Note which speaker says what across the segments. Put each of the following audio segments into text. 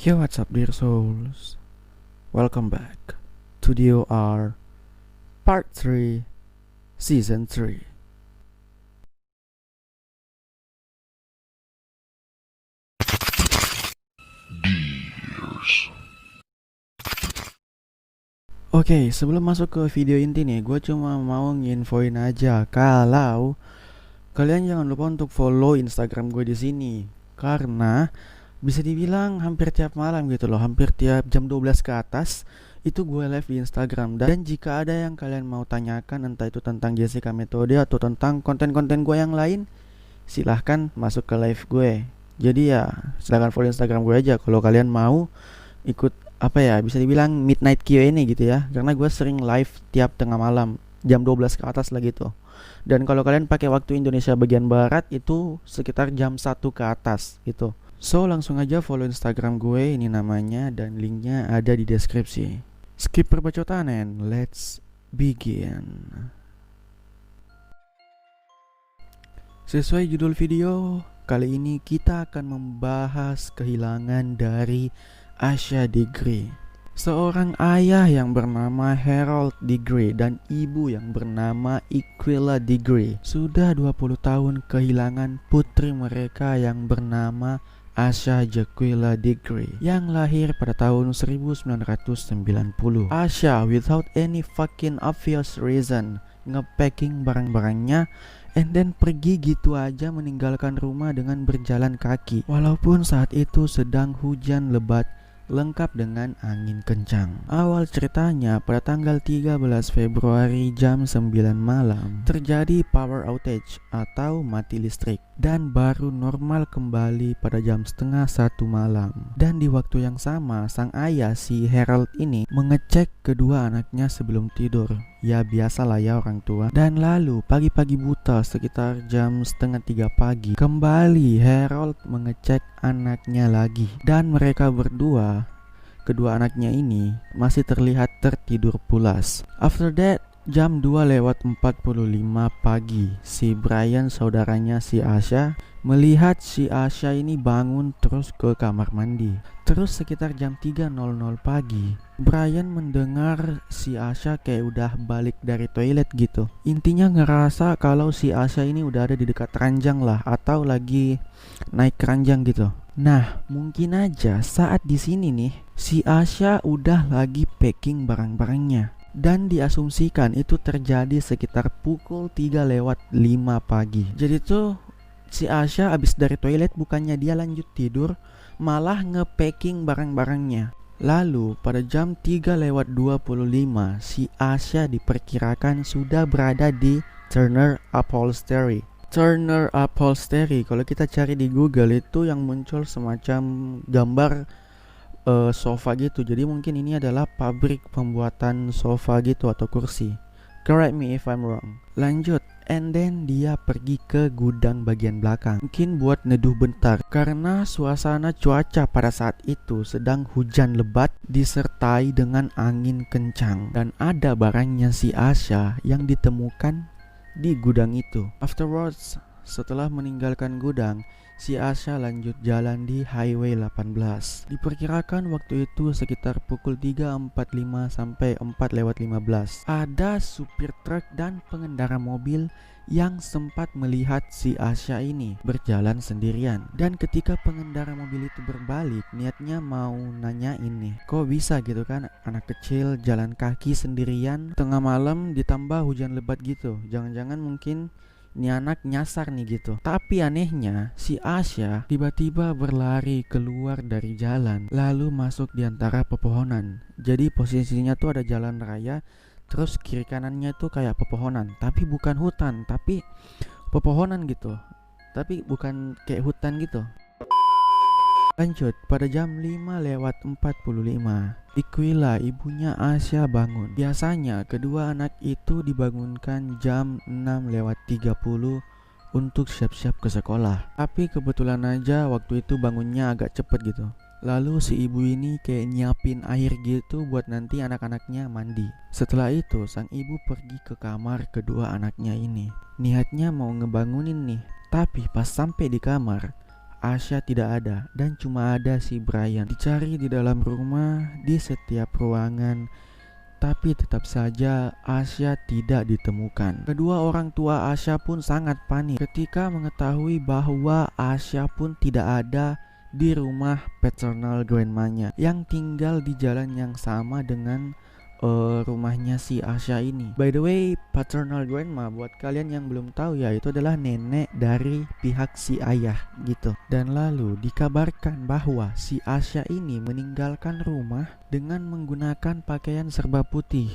Speaker 1: Yo, what's up, dear souls? Welcome back to DOR Part 3, Season 3. Oke, sebelum masuk ke video inti nih, gue cuma mau nginfoin aja kalau kalian jangan lupa untuk follow Instagram gue di sini, karena bisa dibilang hampir tiap malam gitu loh, hampir tiap jam 12 ke atas itu gue live di Instagram. Dan jika ada yang kalian mau tanyakan, entah itu tentang Jessica Metode atau tentang konten-konten gue yang lain, silahkan masuk ke live gue. Jadi ya silahkan follow Instagram gue aja kalau kalian mau ikut apa ya, bisa dibilang midnight Q&A gitu ya, karena gue sering live tiap tengah malam jam 12 ke atas lah gitu. Dan kalau kalian pakai waktu Indonesia bagian barat itu sekitar jam 1 ke atas gitu. So langsung aja follow Instagram gue, ini namanya, dan linknya ada di deskripsi. Skip perbacotan and let's begin. Sesuai judul video, kali ini kita akan membahas kehilangan dari Asha Degree. Seorang ayah yang bernama Harold Degree dan ibu yang bernama Iquilla Degree sudah 20 tahun kehilangan putri mereka yang bernama Asha Jaquilla Degree yang lahir pada tahun 1990. Asha without any fucking obvious reason ngepacking barang-barangnya and then pergi gitu aja meninggalkan rumah dengan berjalan kaki, walaupun saat itu sedang hujan lebat lengkap dengan angin kencang. Awal ceritanya pada tanggal 13 Februari jam 9 malam terjadi power outage atau mati listrik, dan baru normal kembali pada jam setengah 1 malam. Dan di waktu yang sama sang ayah si Harold ini mengecek kedua anaknya sebelum tidur. Ya biasalah ya orang tua. Dan lalu pagi-pagi buta sekitar jam setengah 3 pagi kembali Harold mengecek anaknya lagi, dan mereka berdua, kedua anaknya ini masih terlihat tertidur pulas. After that, jam 2:45 pagi, si Brian saudaranya si Asha melihat si Asha ini bangun terus ke kamar mandi. Terus sekitar jam 3:00 pagi, Brian mendengar si Asha kayak udah balik dari toilet gitu. Intinya ngerasa kalau si Asha ini udah ada di dekat ranjang lah, atau lagi naik ranjang gitu. Nah, mungkin aja saat di sini nih si Asha udah lagi packing barang-barangnya. Dan diasumsikan itu terjadi sekitar pukul 3:05 pagi. Jadi tuh si Asha abis dari toilet bukannya dia lanjut tidur, malah ngepacking barang-barangnya. Lalu pada jam 3:25 si Asha diperkirakan sudah berada di Turner Upholstery. Turner Upholstery kalau kita cari di Google itu yang muncul semacam gambar sofa gitu. Jadi mungkin ini adalah pabrik pembuatan sofa gitu atau kursi. Correct me if I'm wrong. Lanjut, and then dia pergi ke gudang bagian belakang, mungkin buat neduh bentar, karena suasana cuaca pada saat itu sedang hujan lebat disertai dengan angin kencang. Dan ada barangnya si Asha yang ditemukan di gudang itu. Afterwards, setelah meninggalkan gudang, si Asha lanjut jalan di Highway 18. Diperkirakan waktu itu sekitar pukul 3:45 sampai 4:15. Ada supir truk dan pengendara mobil yang sempat melihat si Asha ini berjalan sendirian. Dan ketika pengendara mobil itu berbalik, niatnya mau nanyain nih, kok bisa gitu kan anak kecil jalan kaki sendirian tengah malam ditambah hujan lebat gitu. Jangan-jangan mungkin ini anak nyasar nih gitu. Tapi anehnya si Asha tiba-tiba berlari keluar dari jalan, lalu masuk di antara pepohonan. Jadi posisinya tuh ada jalan raya, terus kiri kanannya tuh kayak pepohonan, tapi bukan hutan, tapi pepohonan gitu. Tapi bukan kayak hutan gitu. Lanjut, pada jam 5:45 Iquilla, ibunya Asha, bangun. Biasanya kedua anak itu dibangunkan jam 6:30 untuk siap-siap ke sekolah. Tapi kebetulan aja waktu itu bangunnya agak cepet gitu. Lalu si ibu ini kayak nyiapin air gitu buat nanti anak-anaknya mandi. Setelah itu sang ibu pergi ke kamar kedua anaknya ini. Niatnya mau ngebangunin nih. Tapi pas sampai di kamar, Asya tidak ada dan cuma ada si Brian. Dicari di dalam rumah, di setiap ruangan, tapi tetap saja Asya tidak ditemukan. Kedua orang tua Asya pun sangat panik ketika mengetahui bahwa Asya pun tidak ada di rumah paternal grandmanya yang tinggal di jalan yang sama dengan rumahnya si Asya ini. By the way, paternal grandma buat kalian yang belum tahu ya, itu adalah nenek dari pihak si ayah gitu. Dan lalu dikabarkan bahwa si Asya ini meninggalkan rumah dengan menggunakan pakaian serba putih,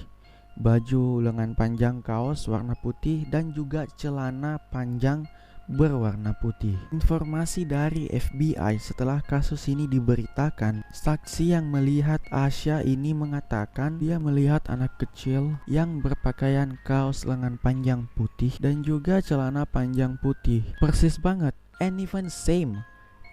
Speaker 1: baju lengan panjang kaos warna putih dan juga celana panjang berwarna putih. Informasi dari FBI setelah kasus ini diberitakan, saksi yang melihat Asya ini mengatakan dia melihat anak kecil yang berpakaian kaos lengan panjang putih dan juga celana panjang putih. Persis banget, and even same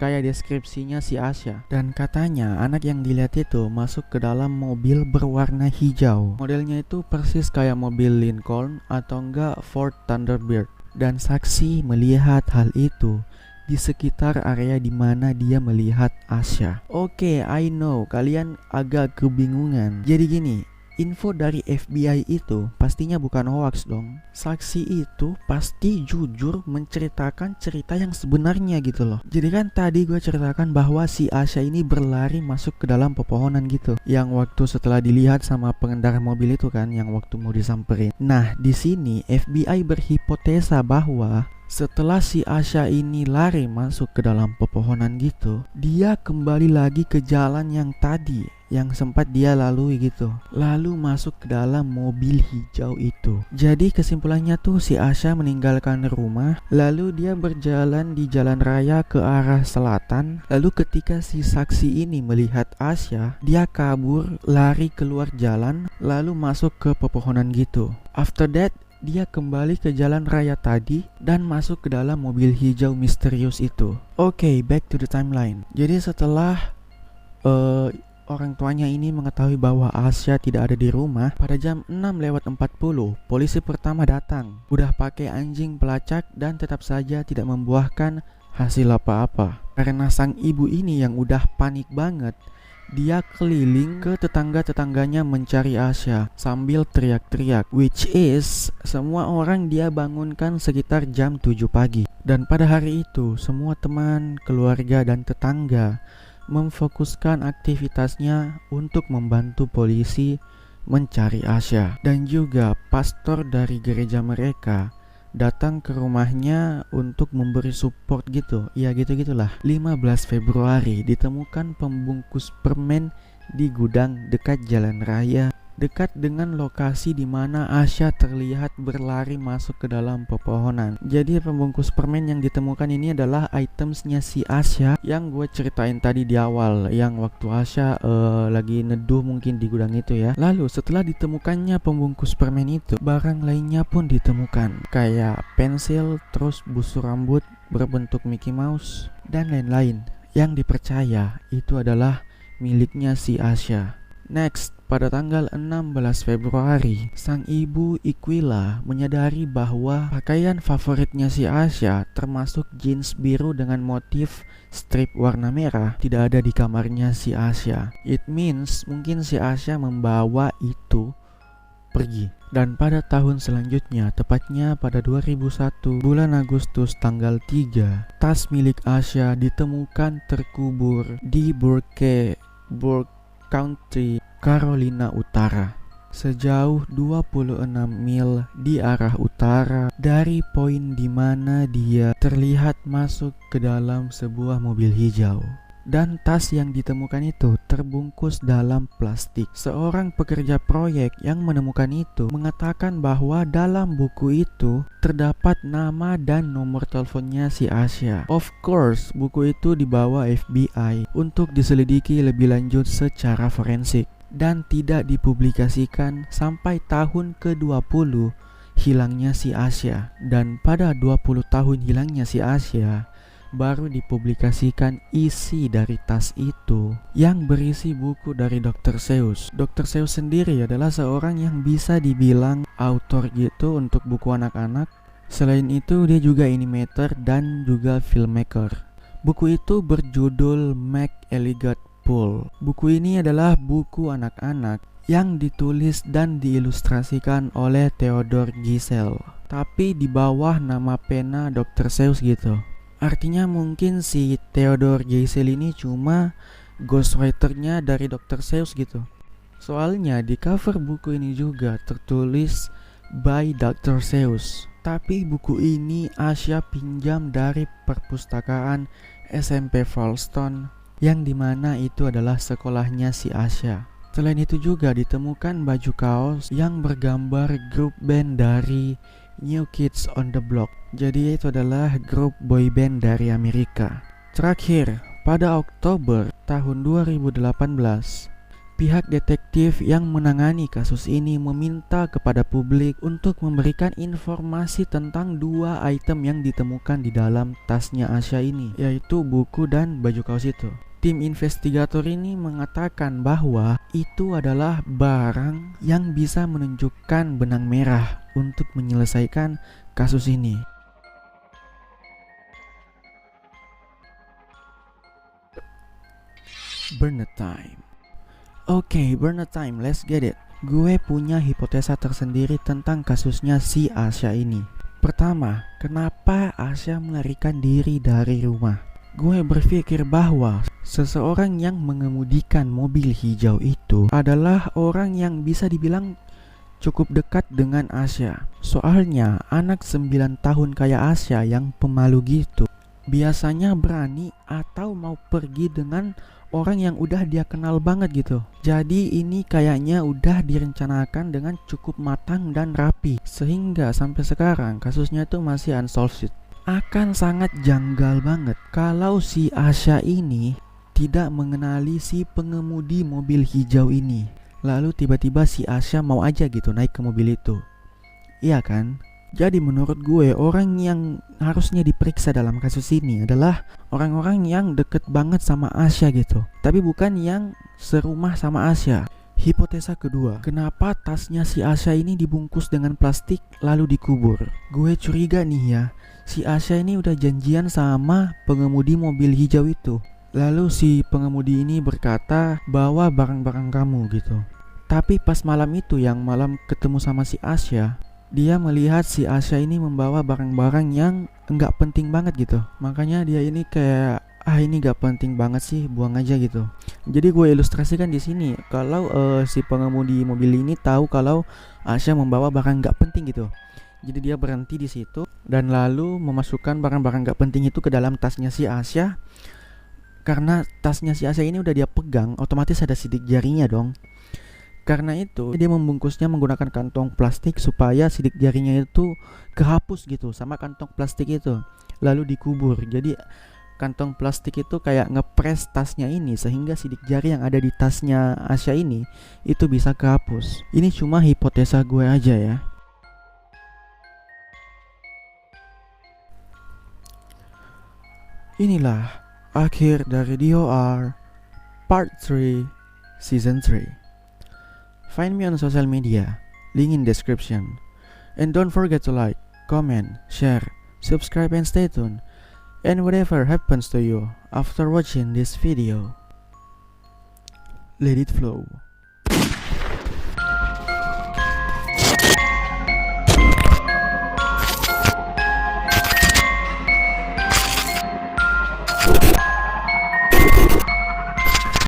Speaker 1: kayak deskripsinya si Asya. Dan katanya anak yang dilihat itu masuk ke dalam mobil berwarna hijau. Modelnya itu persis kayak mobil Lincoln atau enggak Ford Thunderbird. Dan saksi melihat hal itu di sekitar area di mana dia melihat Asya. Oke, I know kalian agak kebingungan. Jadi gini, info dari FBI itu pastinya bukan hoax dong. Saksi itu pasti jujur menceritakan cerita yang sebenarnya gitu loh. Jadi kan tadi gue ceritakan bahwa si Asya ini berlari masuk ke dalam pepohonan gitu, yang waktu setelah dilihat sama pengendara mobil itu kan, yang waktu mau disamperin. Nah, di sini FBI berhipotesa bahwa setelah si Asya ini lari masuk ke dalam pepohonan gitu, dia kembali lagi ke jalan yang tadi yang sempat dia lalui gitu, lalu masuk ke dalam mobil hijau itu. Jadi kesimpulannya tuh si Asya meninggalkan rumah, lalu dia berjalan di jalan raya ke arah selatan. Lalu ketika si saksi ini melihat Asya, dia kabur, lari keluar jalan, lalu masuk ke pepohonan gitu. After that, dia kembali ke jalan raya tadi dan masuk ke dalam mobil hijau misterius itu. Oke, back to the timeline. Jadi setelah orang tuanya ini mengetahui bahwa Asya tidak ada di rumah, pada jam 6:40, polisi pertama datang. Udah pakai anjing pelacak dan tetap saja tidak membuahkan hasil apa-apa. Karena sang ibu ini yang udah panik banget, dia keliling ke tetangga-tetangganya mencari Asya sambil teriak-teriak, which is semua orang dia bangunkan sekitar jam 7 pagi. Dan pada hari itu, semua teman, keluarga, dan tetangga memfokuskan aktivitasnya untuk membantu polisi mencari Asya. Dan juga pastor dari gereja mereka datang ke rumahnya untuk memberi support gitu. Ya gitu-gitulah. 15 Februari ditemukan pembungkus permen di gudang dekat jalan raya, dekat dengan lokasi di mana Asya terlihat berlari masuk ke dalam pepohonan. Jadi pembungkus permen yang ditemukan ini adalah itemsnya si Asya yang gue ceritain tadi di awal, yang waktu Asya lagi neduh mungkin di gudang itu ya. Lalu setelah ditemukannya pembungkus permen itu, barang lainnya pun ditemukan, kayak pensil, terus busur rambut berbentuk Mickey Mouse, dan lain-lain yang dipercaya itu adalah miliknya si Asya. Next, pada tanggal 16 Februari, sang ibu Iquila menyadari bahwa pakaian favoritnya si Asya, termasuk jeans biru dengan motif strip warna merah, tidak ada di kamarnya si Asya. It means mungkin si Asya membawa itu pergi. Dan pada tahun selanjutnya, tepatnya pada 2001, bulan Agustus tanggal 3, tas milik Asya ditemukan terkubur di Burke County, Carolina Utara, sejauh 26 mil di arah utara dari poin di mana dia terlihat masuk ke dalam sebuah mobil hijau. Dan tas yang ditemukan itu terbungkus dalam plastik. Seorang pekerja proyek yang menemukan itu mengatakan bahwa dalam buku itu terdapat nama dan nomor teleponnya si Asya. Of course, buku itu dibawa FBI untuk diselidiki lebih lanjut secara forensik dan tidak dipublikasikan sampai tahun ke-20 hilangnya si Asya. Dan pada 20 tahun hilangnya si Asya, baru dipublikasikan isi dari tas itu yang berisi buku dari Dr. Seuss. Dr. Seuss sendiri adalah seorang yang bisa dibilang author gitu untuk buku anak-anak. Selain itu dia juga animator dan juga filmmaker. Buku itu berjudul Make Eliot Pool. Buku ini adalah buku anak-anak yang ditulis dan diilustrasikan oleh Theodore Geisel, tapi di bawah nama pena Dr. Seuss gitu. Artinya mungkin si Theodore Geisel ini cuma ghostwriternya dari Dr. Seuss gitu. Soalnya di cover buku ini juga tertulis by Dr. Seuss. Tapi buku ini Asya pinjam dari perpustakaan SMP Falston, yang dimana itu adalah sekolahnya si Asya. Selain itu juga ditemukan baju kaos yang bergambar grup band dari New Kids on the Block. Jadi itu adalah grup boy band dari Amerika. Terakhir, pada Oktober tahun 2018, pihak detektif yang menangani kasus ini meminta kepada publik untuk memberikan informasi tentang 2 item yang ditemukan di dalam tasnya Asya ini, yaitu buku dan baju kaos itu. Tim investigator ini mengatakan bahwa itu adalah barang yang bisa menunjukkan benang merah untuk menyelesaikan kasus ini. Bernard time. Oke, Bernard time, let's get it. Gue punya hipotesa tersendiri tentang kasusnya si Asya ini. Pertama, kenapa Asya melarikan diri dari rumah? Gue berpikir bahwa seseorang yang mengemudikan mobil hijau itu adalah orang yang bisa dibilang cukup dekat dengan Asya. Soalnya anak 9 tahun kayak Asya yang pemalu gitu biasanya berani atau mau pergi dengan orang yang udah dia kenal banget gitu. Jadi ini kayaknya udah direncanakan dengan cukup matang dan rapi, sehingga sampai sekarang kasusnya tuh masih unsolved. Akan sangat janggal banget kalau si Asya ini tidak mengenali si pengemudi mobil hijau ini. Lalu tiba-tiba si Asya mau aja gitu naik ke mobil itu. Iya kan? Jadi menurut gue orang yang harusnya diperiksa dalam kasus ini adalah orang-orang yang deket banget sama Asya gitu, tapi bukan yang serumah sama Asya. Hipotesa kedua, kenapa tasnya si Asya ini dibungkus dengan plastik lalu dikubur? Gue curiga nih ya, si Asya ini udah janjian sama pengemudi mobil hijau itu. Lalu si pengemudi ini berkata bawa barang-barang kamu gitu. Tapi pas malam itu yang malam ketemu sama si Asya, dia melihat si Asya ini membawa barang-barang yang enggak penting banget gitu. Makanya dia ini kayak ini gak penting banget sih, buang aja gitu. Jadi gue ilustrasikan di sini kalau si pengemudi mobil ini tahu kalau Asya membawa barang gak penting gitu. Jadi dia berhenti di situ dan lalu memasukkan barang-barang gak penting itu ke dalam tasnya si Asya. Karena tasnya si Asya ini udah dia pegang, otomatis ada sidik jarinya dong. Karena itu dia membungkusnya menggunakan kantong plastik supaya sidik jarinya itu kehapus gitu sama kantong plastik itu, lalu dikubur. Jadi kantong plastik itu kayak ngepres tasnya ini sehingga sidik jari yang ada di tasnya Asya ini itu bisa kehapus. Ini cuma hipotesa gue aja ya. Inilah akhir dari DOR Part 3 Season 3. Find me on social media, link in description. And don't forget to like, comment, share, subscribe and stay tuned. And whatever happens to you after watching this video, let it flow.